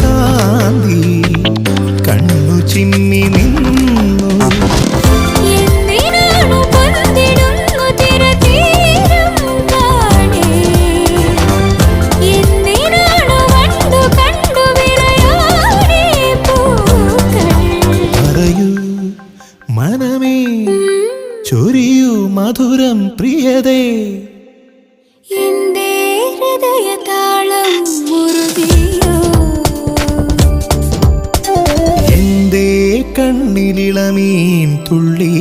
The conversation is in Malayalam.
കാന്തി കണ്ണു ചിമ്മി നിന്നു. പറയൂ മനമേ, ചൊരിയൂ മധുരം പ്രിയതേ. എന്റെ ഹൃദയതാളം മുറുകിയോ, എന്റെ കണ്ണിലിളമീൻ തുള്ളി